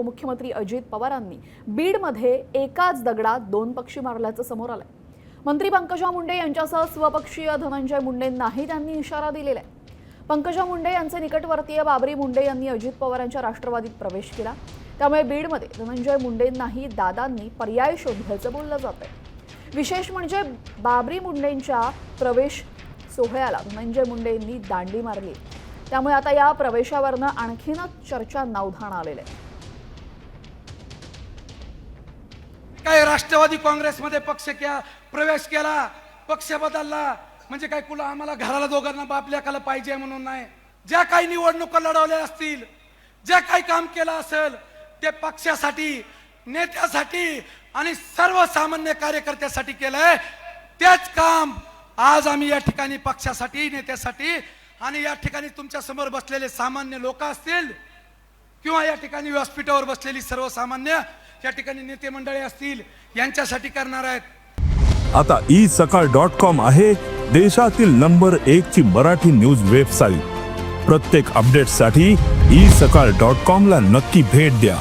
उपमुख्यमंत्री अजित पवारांनी बीडमध्ये एकाच दगडात 2 पक्षी मारल्याचं समोर आलंय। मंत्री पंकजा मुंडे यांच्यासह स्वपक्षीय धनंजय मुंडेंनाही त्यांनी इशारा दिलेला आहे। पंकजा मुंडे यांचे निकटवर्तीय बाबरी मुंडे यांनी अजित पवारांच्या राष्ट्रवादीत प्रवेश केला, त्यामुळे बीडमध्ये धनंजय मुंडेंनाही दादांनी पर्याय शोधल्याचं बोललं जातंय। विशेष म्हणजे बाबरी मुंडेंच्या प्रवेश सोहळ्याला धनंजय मुंडेंनी दांडी मारली, त्यामुळे आता या प्रवेशावरनं आणखीनच चर्चांना उधाण आलेलं आहे। काय राष्ट्रवादी काँग्रेसमध्ये प्रवेश केला, पक्ष बदलला म्हणजे काय कुला आम्हाला घराला दोघांना बाप लेकाला पाहिजे म्हणून नाही। ज्या काही निवडणुका लढवल्या असतील, जे काही काम केलं असेल ते पक्षासाठी, नेत्यासाठी आणि सर्वसामान्य कार्यकर्त्यासाठी केलंय। तेच काम आज आम्ही या ठिकाणी पक्षासाठी, नेत्यासाठी आणि या ठिकाणी तुमच्या समोर बसलेले सामान्य लोक असतील किंवा या ठिकाणी व्यासपीठावर बसलेली सर्वसामान्य या ठिकाणी नेते मंडळी असतील यांच्यासाठी करणार आहेत। आता isakal.com आहे देशातील नंबर 1 ची मराठी न्यूज वेबसाईट। प्रत्येक अपडेटसाठी isakal.com ला नक्की भेट द्या।